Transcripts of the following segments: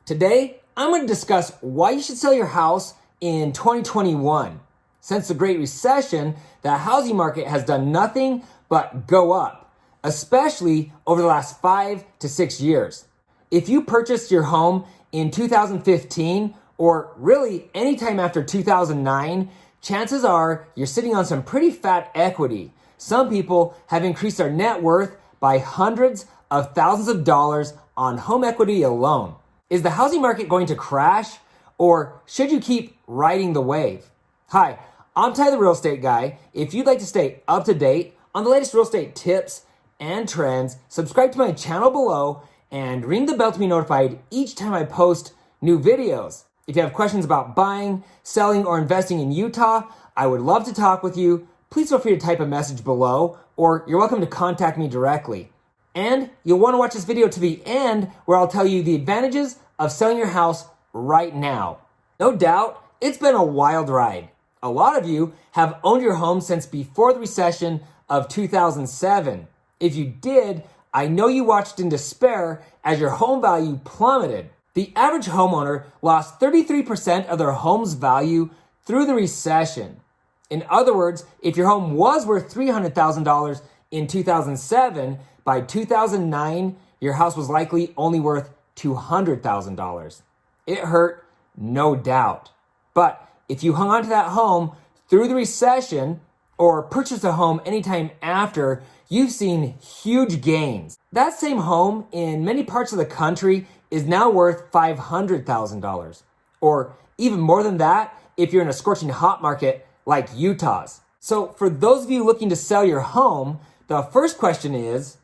Today, I'm going to discuss why you should sell your house in 2021. Since the Great Recession, the housing market has done nothing but go up, especially over the last 5 to 6 years. If you purchased your home in 2015, or really anytime after 2009, chances are you're sitting on some pretty fat equity. Some people have increased their net worth by hundreds of thousands of dollars on home equity alone. Is the housing market going to crash, or should you keep riding the wave? Hi, I'm Ty the Real Estate Guy. If you'd like to stay up to date on the latest real estate tips and trends, subscribe to my channel below and ring the bell to be notified each time I post new videos. If you have questions about buying, selling, or investing in Utah, I would love to talk with you. Please feel free to type a message below, or you're welcome to contact me directly. And you'll want to watch this video to the end, where I'll tell you the advantages of selling your house right now. No doubt, it's been a wild ride. A lot of you have owned your home since before the recession of 2007. If you did, I know you watched in despair as your home value plummeted. The average homeowner lost 33% of their home's value through the recession. In other words, if your home was worth $300,000 in 2007, by 2009, your house was likely only worth $200,000. It hurt, no doubt. But if you hung on to that home through the recession or purchased a home anytime after, you've seen huge gains. That same home in many parts of the country is now worth $500,000, or even more than that if you're in a scorching hot market like Utah's. So for those of you looking to sell your home, the first question is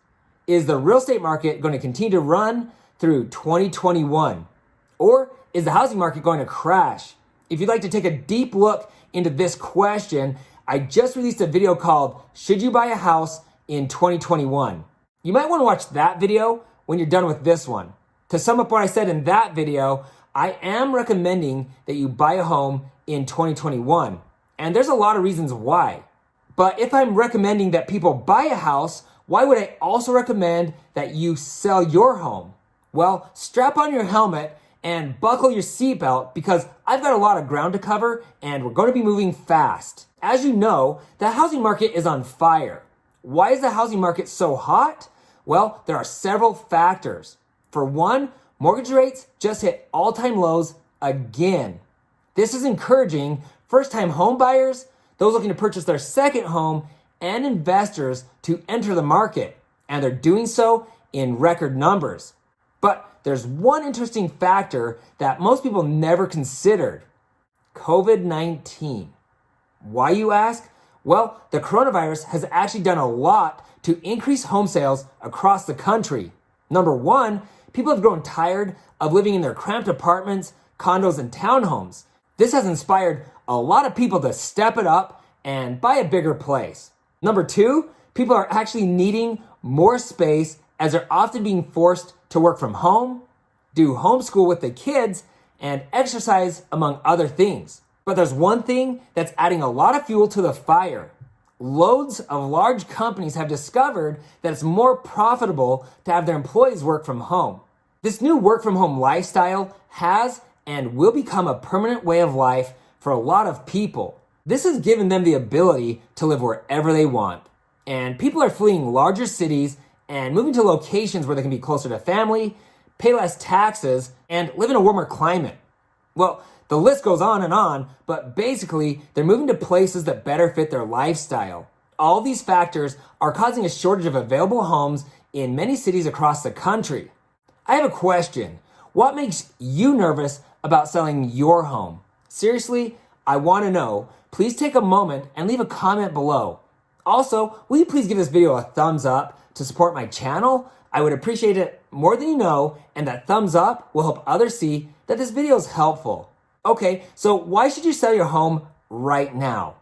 the real estate market going to continue to run through 2021? Or is the housing market going to crash? If you'd like to take a deep look into this question, I just released a video called Should You Buy a House in 2021? You might want to watch that video when you're done with this one. To sum up what I said in that video, I am recommending that you buy a home in 2021. And there's a lot of reasons why. But if I'm recommending that people buy a house, why would I also recommend that you sell your home? Well, strap on your helmet and buckle your seatbelt, because I've got a lot of ground to cover and we're going to be moving fast. As you know, the housing market is on fire. Why is the housing market so hot? Well, there are several factors. For one, mortgage rates just hit all-time lows again. This is encouraging first-time home buyers, those looking to purchase their second home, and investors to enter the market. And they're doing so in record numbers. But there's one interesting factor that most people never considered: COVID-19. Why, you ask? Well, the coronavirus has actually done a lot to increase home sales across the country. Number one, people have grown tired of living in their cramped apartments, condos, and townhomes. This has inspired a lot of people to step it up and buy a bigger place. Number two, people are actually needing more space as they're often being forced to work from home, do homeschool with the kids, and exercise, among other things. But there's one thing that's adding a lot of fuel to the fire. Loads of large companies have discovered that it's more profitable to have their employees work from home. This new work from home lifestyle has and will become a permanent way of life for a lot of people. This has given them the ability to live wherever they want. And people are fleeing larger cities and moving to locations where they can be closer to family, pay less taxes, and live in a warmer climate. Well, the list goes on, but basically, they're moving to places that better fit their lifestyle. All these factors are causing a shortage of available homes in many cities across the country. I have a question. What makes you nervous about selling your home? Seriously, I want to know. Please take a moment and leave a comment below. Also, will you please give this video a thumbs up to support my channel? I would appreciate it more than you know, and that thumbs up will help others see that this video is helpful. Okay, so why should you sell your home right now?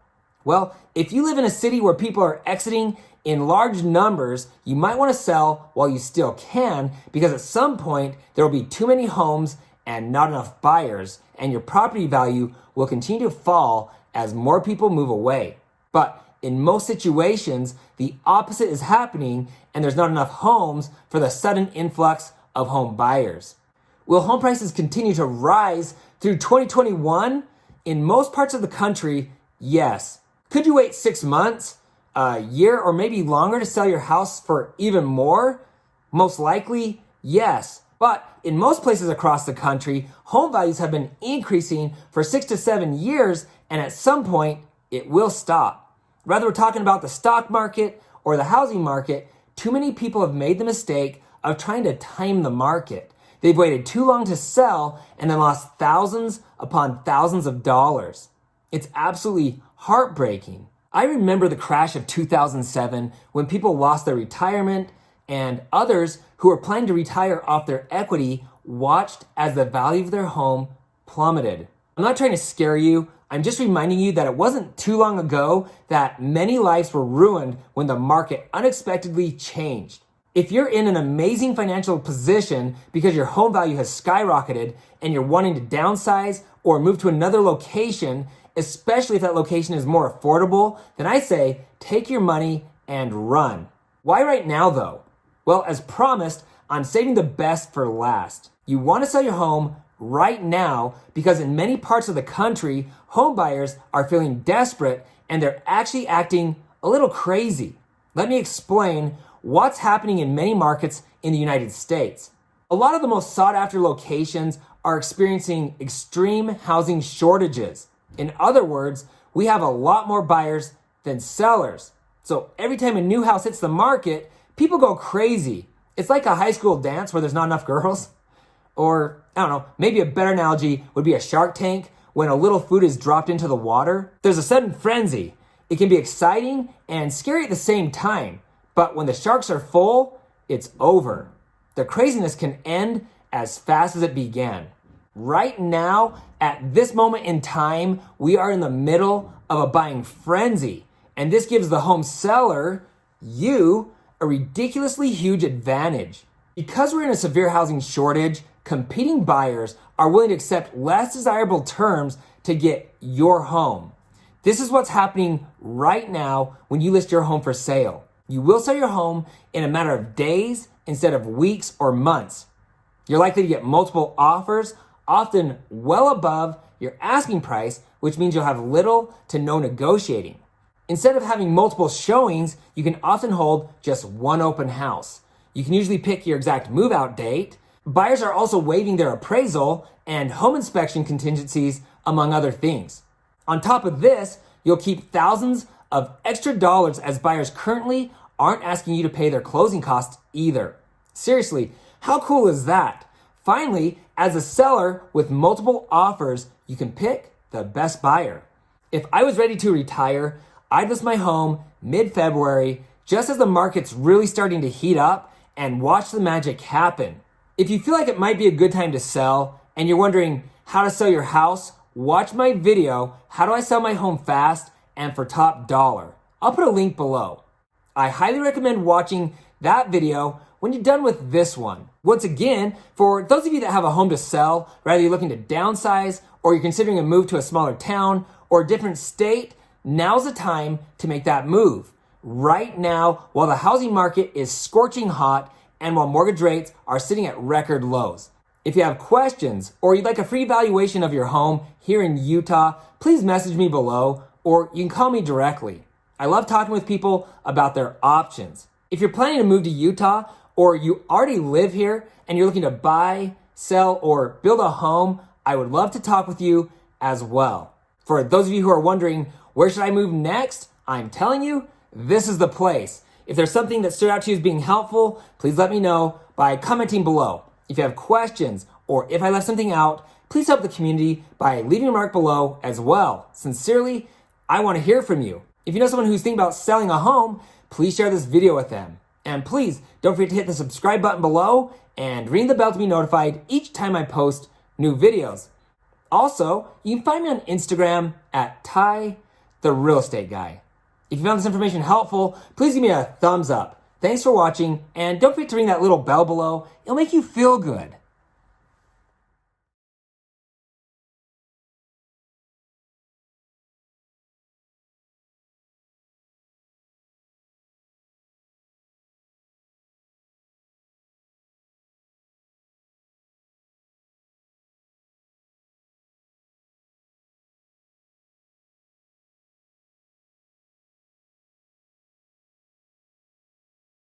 Well, if you live in a city where people are exiting in large numbers, you might want to sell while you still can, because at some point there will be too many homes and not enough buyers, and your property value will continue to fall as more people move away. But in most situations, the opposite is happening, and there's not enough homes for the sudden influx of home buyers. Will home prices continue to rise through 2021? In most parts of the country, yes. Could you wait 6 months, a year, or maybe longer to sell your house for even more? Most likely, yes. But in most places across the country, home values have been increasing for 6 to 7 years, and at some point, it will stop. Whether we're talking about the stock market or the housing market, too many people have made the mistake of trying to time the market. They've waited too long to sell and then lost thousands upon thousands of dollars. It's absolutely heartbreaking. I remember the crash of 2007 when people lost their retirement, and others who were planning to retire off their equity watched as the value of their home plummeted. I'm not trying to scare you. I'm just reminding you that it wasn't too long ago that many lives were ruined when the market unexpectedly changed. If you're in an amazing financial position because your home value has skyrocketed and you're wanting to downsize or move to another location, especially if that location is more affordable, then I say take your money and run. Why right now though? Well, as promised, I'm saving the best for last. You want to sell your home right now because in many parts of the country, home buyers are feeling desperate and they're actually acting a little crazy. Let me explain what's happening in many markets in the United States. A lot of the most sought after locations are experiencing extreme housing shortages. In other words, we have a lot more buyers than sellers. So every time a new house hits the market, people go crazy. It's like a high school dance where there's not enough girls. Or, I don't know, maybe a better analogy would be a Shark Tank when a little food is dropped into the water. There's a sudden frenzy. It can be exciting and scary at the same time. But when the sharks are full, it's over. The craziness can end as fast as it began. Right now, at this moment in time, we are in the middle of a buying frenzy. And this gives the home seller, you, a ridiculously huge advantage. Because we're in a severe housing shortage, competing buyers are willing to accept less desirable terms to get your home. This is what's happening right now when you list your home for sale. You will sell your home in a matter of days instead of weeks or months. You're likely to get multiple offers, often well above your asking price, which means you'll have little to no negotiating. Instead of having multiple showings, you can often hold just one open house. You can usually pick your exact move-out date. Buyers are also waiving their appraisal and home inspection contingencies, among other things. On top of this, you'll keep thousands of extra dollars as buyers currently aren't asking you to pay their closing costs either. Seriously, how cool is that? Finally, as a seller with multiple offers, you can pick the best buyer. If I was ready to retire, I'd list my home mid-February, just as the market's really starting to heat up, and watch the magic happen. If you feel like it might be a good time to sell, and you're wondering how to sell your house, watch my video, How Do I Sell My Home Fast and for Top Dollar. I'll put a link below. I highly recommend watching that video when you're done with this one. Once again, for those of you that have a home to sell, whether you're looking to downsize or you're considering a move to a smaller town or a different state, now's the time to make that move. Right now, while the housing market is scorching hot and while mortgage rates are sitting at record lows. If you have questions or you'd like a free evaluation of your home here in Utah, please message me below or you can call me directly. I love talking with people about their options. If you're planning to move to Utah or you already live here and you're looking to buy, sell, or build a home, I would love to talk with you as well. For those of you who are wondering, where should I move next? I'm telling you, this is the place. If there's something that stood out to you as being helpful, please let me know by commenting below. If you have questions or if I left something out, please help the community by leaving a remark below as well. Sincerely, I want to hear from you. If you know someone who's thinking about selling a home, please share this video with them. And please don't forget to hit the subscribe button below and ring the bell to be notified each time I post new videos. Also, you can find me on Instagram at Ty the Real Estate Guy. If you found this information helpful, please give me a thumbs up. Thanks for watching, and don't forget to ring that little bell below. It'll make you feel good.